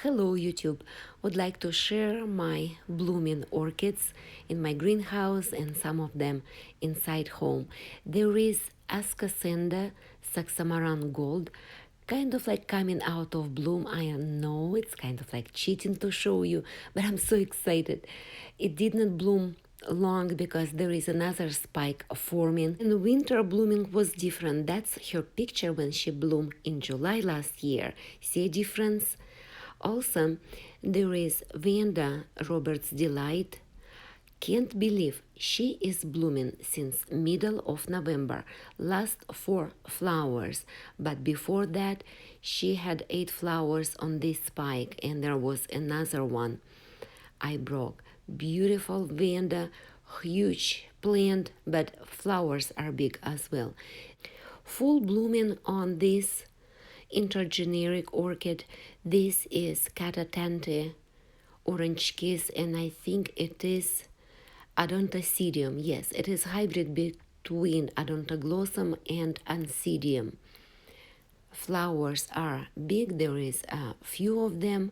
Hello YouTube, would like to share my blooming orchids in my greenhouse and some of them inside home. There is Ascasenda Saxamaran Gold, kind of like coming out of bloom. I know it's kind of like cheating to show you, but I'm so excited. It did not bloom long because there is another spike forming, and winter blooming was different. That's her picture when she bloomed in July last year. See a difference? Also, there is Vanda Robert's Delight. Can't believe she is blooming since middle of November. Last 4 flowers, but before that she had 8 flowers on this spike, and there was another one I broke. Beautiful Vanda, huge plant, but flowers are big as well. Full blooming on this Intergeneric Orchid. This is Catatante Orange Kiss, and I think it is Oncidium. Yes, it is hybrid between Odontoglossum and Oncidium. Flowers are big, there is a few of them,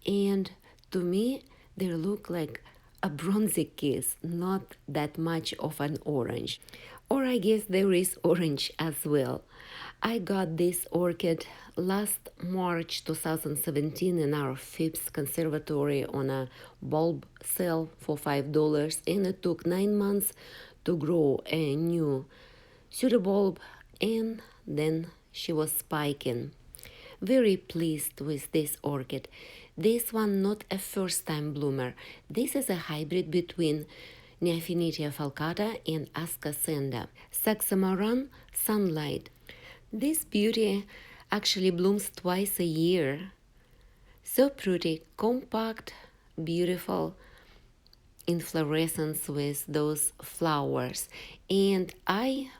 and to me they look like a bronzy kiss, not that much of an orange. Or I guess there is orange as well. I got this orchid last March 2017 in our Phipps conservatory on a bulb sale for $5, and it took 9 months to grow a new pseudobulb, and then she was spiking. Very pleased with this orchid. This one not a first-time bloomer. This is a hybrid between Neophinitia falcata and Ascasenda. Saxamaran Sunlight. This beauty actually blooms twice a year. So pretty, compact, beautiful inflorescence with those flowers. And I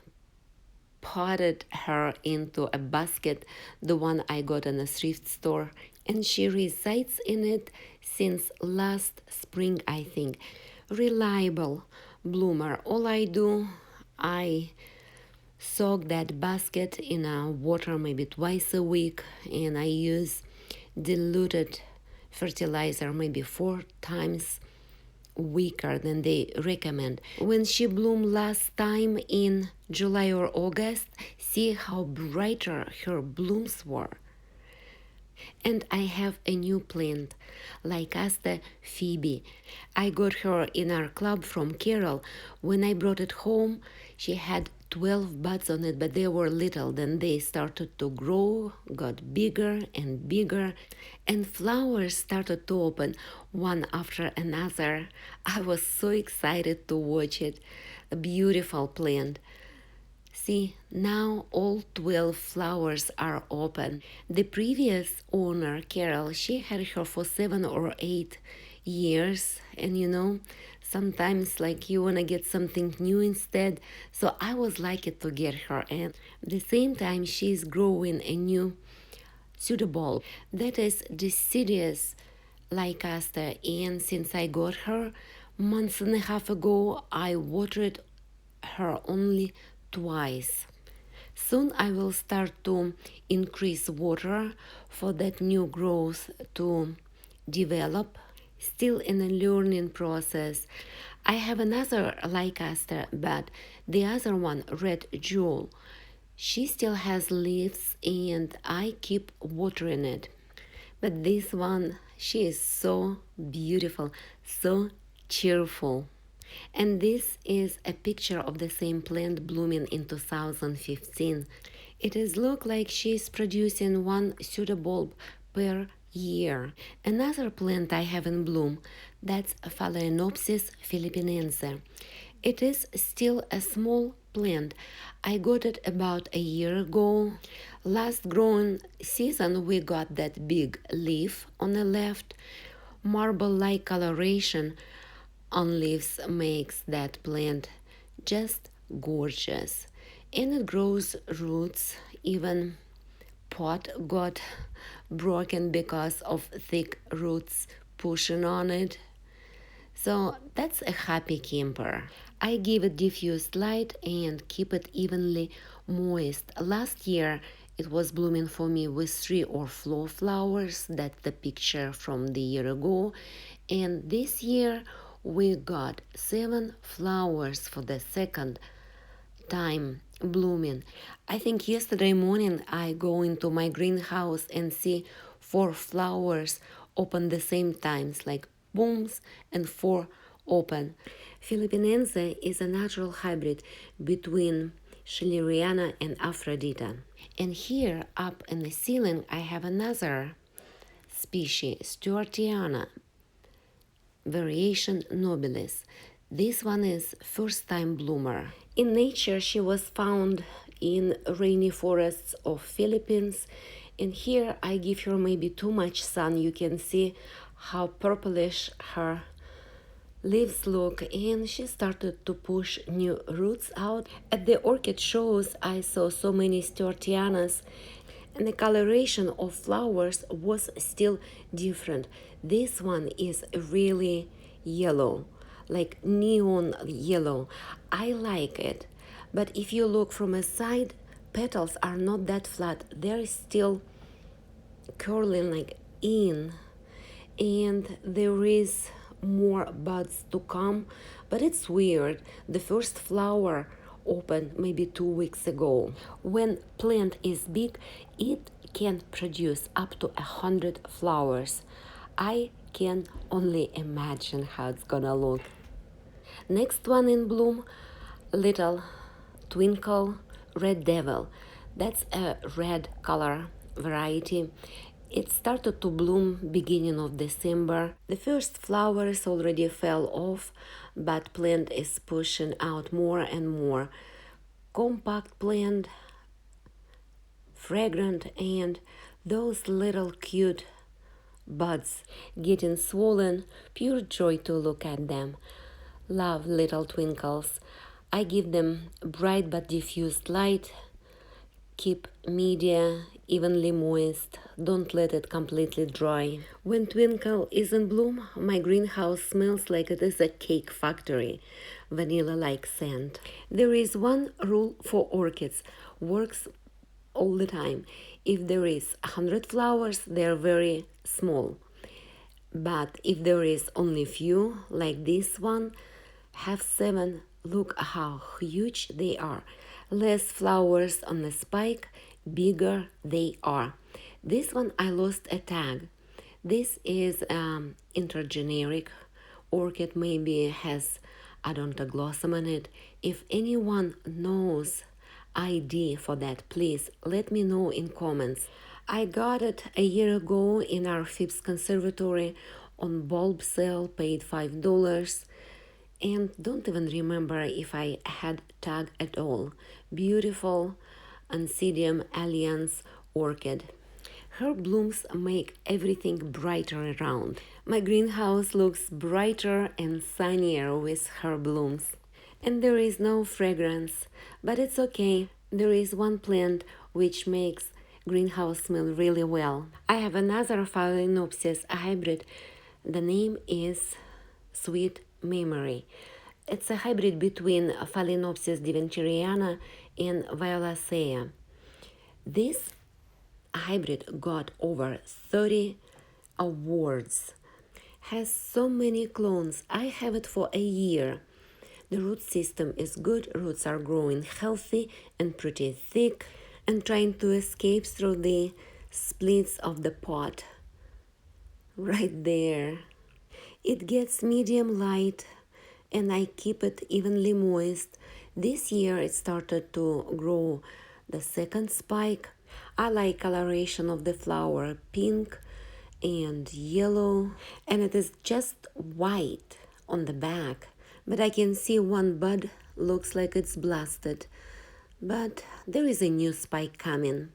potted her into a basket, the one I got in a thrift store, and she resides in it since last spring, I think. Reliable bloomer. All I do, I soak that basket in water maybe twice a week, and I use diluted fertilizer maybe 4 times weaker than they recommend. When she bloomed last time in July or August, see how brighter her blooms were. And I have a new plant, lycaste Phoebe. I got her in our club from Carol. When I brought it home, she had 12 buds on it, but they were little. Then they started to grow, got bigger and bigger, and flowers started to open one after another. I was so excited to watch it. A beautiful plant. See, now all 12 flowers are open. The previous owner, Carol, she had her for 7 or 8 years, and sometimes like you want to get something new instead. So I was lucky to get her, and at the same time she's growing a new pseudobulb that is deciduous lycaste, and since I got her months and a half ago, I watered her only twice. Soon I will start to increase water for that new growth to develop. Still in a learning process. I have another lycaste, but the other one, Red Jewel, she still has leaves and I keep watering it. But this one, she is so beautiful, so cheerful. And this is a picture of the same plant blooming in 2015. It is look like she's producing 1 pseudobulb per year. Another plant I have in bloom, that's Phalaenopsis philippinense. It is still a small plant. I got it about a year ago. Last growing season we got that big leaf on the left. Marble-like coloration on leaves makes that plant just gorgeous, and it grows roots. Even pot got broken because of thick roots pushing on it. So that's a happy camper. I give it diffused light and keep it evenly moist. Last year It was blooming for me with 3 or 4 flowers. That's the picture from the year ago. And this year we got 7 flowers for the second time blooming. I think yesterday morning I go into my greenhouse and see 4 flowers open the same times, like booms and 4 open. Philippinense is a natural hybrid between Schilleriana and Aphrodita. And here up in the ceiling I have another species, Stuartiana, variation nobilis. This one is first time bloomer. In nature she was found in rainy forests of Philippines, and here I give her maybe too much sun. You can see how purplish her leaves look, and she started to push new roots out. At the orchid shows I saw so many Stuartianas, and the coloration of flowers was still different. This one is really yellow, like neon yellow. I like it, but if you look from a side, petals are not that flat. They're still curling like in, and there is more buds to come, but it's weird. The first flower opened maybe 2 weeks ago. When plant is big, it can produce up to 100 flowers. I can only imagine how it's gonna look. Next one in bloom, little Twinkle Red Devil. That's a red color variety. It started to bloom beginning of December. The first flowers already fell off, but plant is pushing out more and more. Compact plant, fragrant, and those little cute buds getting swollen. Pure joy to look at them. Love little twinkles. I give them bright but diffused light. Keep media evenly moist. Don't let it completely dry. When Twinkle is in bloom, my greenhouse smells like it is a cake factory. Vanilla-like scent. There is one rule for orchids. Works all the time. If there is 100 flowers, they're very small. But if there is only few, like this one, have 7, look how huge they are. Less flowers on the spike, bigger they are. This one I lost a tag. This is Intergeneric Orchid, maybe has Odontoglossum in it. If anyone knows ID for that, please let me know in comments. I got it a year ago in our Phipps Conservatory on bulb sale, paid $5, and don't even remember if I had tag at all. Beautiful Oncidium Alliance Orchid. Her blooms make everything brighter around. My greenhouse looks brighter and sunnier with her blooms. And there is no fragrance, but it's okay. There is one plant which makes greenhouse smell really well. I have another Phalaenopsis hybrid. The name is Sweet Memory. It's a hybrid between Phalaenopsis diventuriana and Violacea. This hybrid got over 30 awards. Has so many clones. I have it for a year. The root system is good. Roots are growing healthy and pretty thick and trying to escape through the splits of the pot. Right there. It gets medium light and I keep it evenly moist. This year it started to grow the second spike. I like coloration of the flower, pink and yellow, and it is just white on the back, but I can see one bud looks like it's blasted, but there is a new spike coming.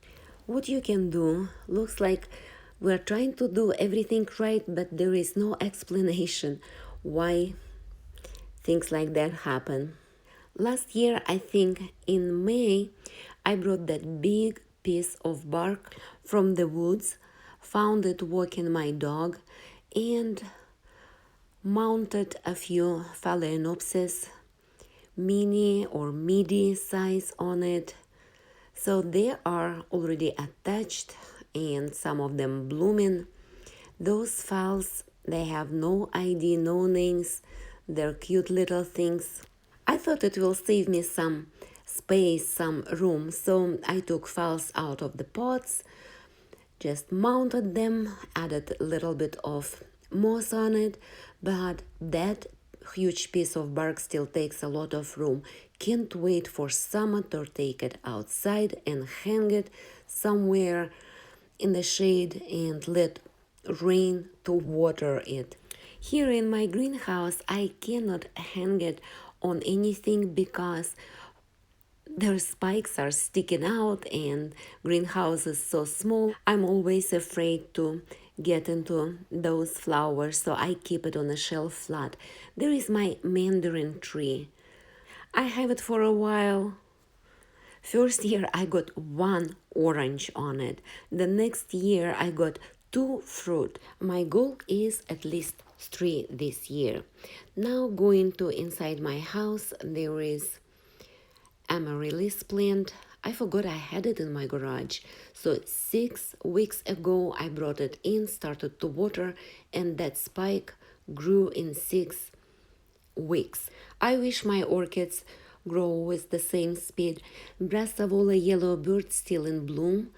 What you can do, looks like we're trying to do everything right, but there is no explanation why things like that happen. Last year, I think in May, I brought that big piece of bark from the woods, found it walking my dog, and mounted a few Phalaenopsis mini or midi size on it. So they are already attached and some of them blooming. Those phals, they have no ID, no names. They're cute little things. I thought it will save me some space, some room, so I took phals out of the pots, just mounted them, added a little bit of moss on it, but that huge piece of bark still takes a lot of room. Can't wait for summer to take it outside and hang it somewhere in the shade and let rain to water it. Here in my greenhouse, I cannot hang it on anything because their spikes are sticking out and greenhouse is so small. I'm always afraid to get into those flowers, so I keep it on a shelf flat. There is my mandarin tree. I have it for a while. First year I got one orange on it. The next year I got 2 fruit. My goal is at least 3 this year. Now going to inside my house, there is amaryllis plant. I forgot I had it in my garage. So 6 weeks ago I brought it in, started to water, and that spike grew in 6 weeks. I wish my orchids grow with the same speed. Brassavola yellow bird still in bloom.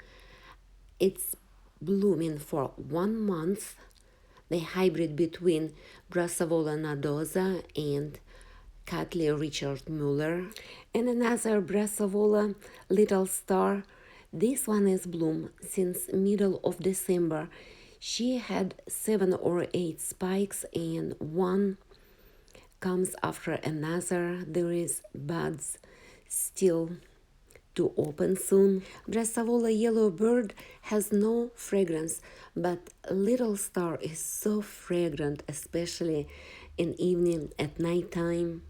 It's blooming for 1 month. The hybrid between Brassavola nadosa and Cattleya Richard Muller. And another Brassavola little star. This one is bloom since middle of December. She had 7 or 8 spikes and one comes after another. There is buds still to open soon. Brassavola yellow bird has no fragrance, but little star is so fragrant, especially in evening at night time.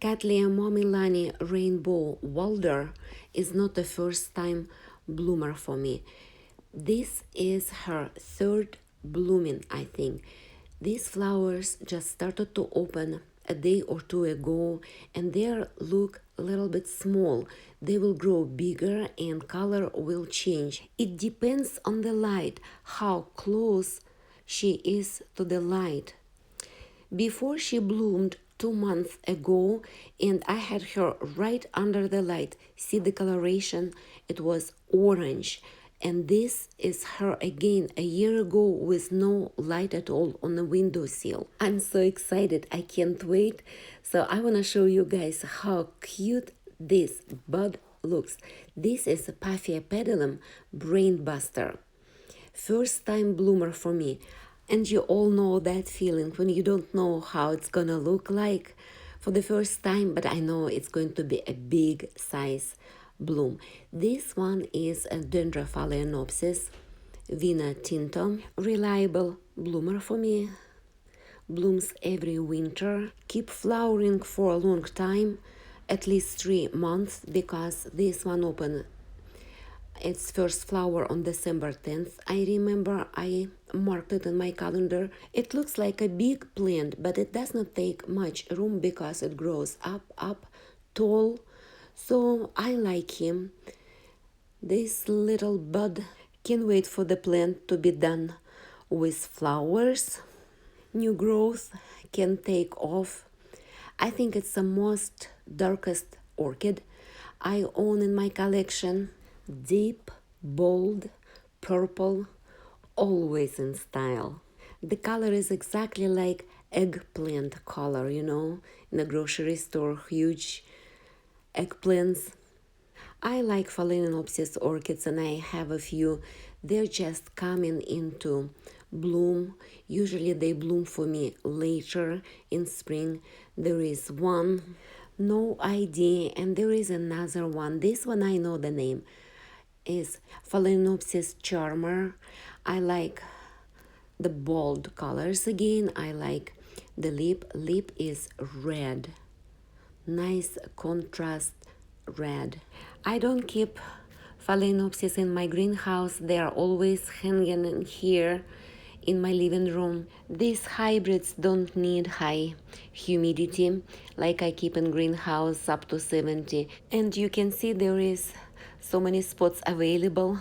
Cattleya Momilani rainbow Walder is not the first time bloomer for me. This is her 3rd blooming, I think. These flowers just started to open a day or 2 ago, and they look a little bit small. They will grow bigger and color will change. It depends on the light, how close she is to the light. Before she bloomed 2 months ago, and I had her right under the light. See the coloration? It was orange. And this is her again a year ago with no light at all on the windowsill. I'm so excited. I can't wait. So I want to show you guys how cute this bud looks. This is a Paphia pedalum brainbuster. First time bloomer for me. And you all know that feeling when you don't know how it's gonna look like for the first time, but I know it's going to be a big size bloom. This one is a Dendra Phalaenopsis Vina Tinto, reliable bloomer for me. Blooms every winter, keep flowering for a long time, at least 3 months, because this one opened its first flower on December 10th. I remember I marked it in my calendar. It looks like a big plant, but it does not take much room because it grows up tall. So I like him. This little bud can wait for the plant to be done with flowers. New growth can take off. I think it's the most darkest orchid I own in my collection. Deep, bold, purple, always in style. The color is exactly like eggplant color, you know, in a grocery store, huge eggplants. I like Phalaenopsis orchids and I have a few. They're just coming into bloom. Usually they bloom for me later in spring. There is one, no idea, and there is another one. This one I know the name is Phalaenopsis Charmer. I like the bold colors again. I like the lip. Lip is red. Nice contrast red. I don't keep Phalaenopsis in my greenhouse. They are always hanging in here in my living room. These hybrids don't need high humidity like I keep in greenhouse up to 70. And you can see there is so many spots available.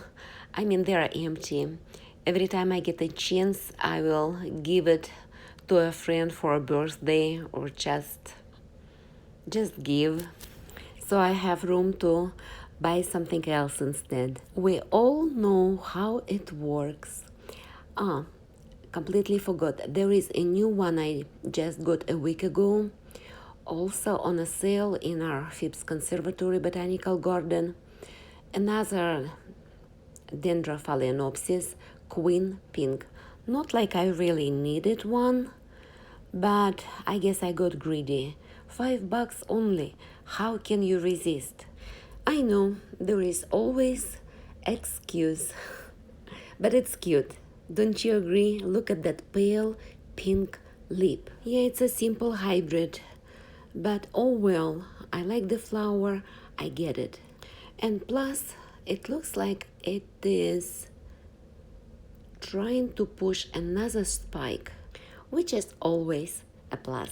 I mean, they are empty. Every time I get a chance, I will give it to a friend for a birthday or just give. So I have room to buy something else instead. We all know how it works. Ah, completely forgot. There is a new one I just got a week ago. Also on a sale in our Phipps Conservatory Botanical Garden. Another Phalaenopsis Queen Pink. Not like I really needed one, but I guess I got greedy. $5 only. How can you resist? I know there is always excuse, but it's cute. Don't you agree? Look at that pale pink lip. Yeah, it's a simple hybrid, but oh well, I like the flower, I get it. And plus, it looks like it is trying to push another spike, which is always a plus.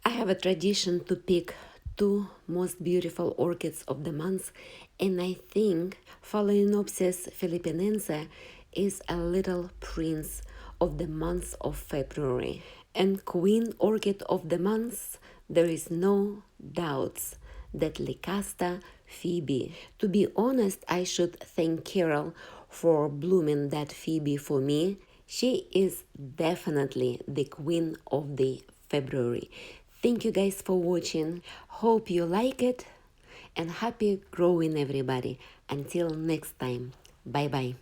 I have a tradition to pick two most beautiful orchids of the month, and I think Phalaenopsis philippinense is a little prince of the month of February. And queen orchid of the month, there is no doubts that lycaste Phoebe. To be honest, I should thank Carol for blooming that Phoebe for me. She is definitely the queen of the February. Thank you guys for watching. Hope you like it and happy growing everybody. Until next time. Bye bye.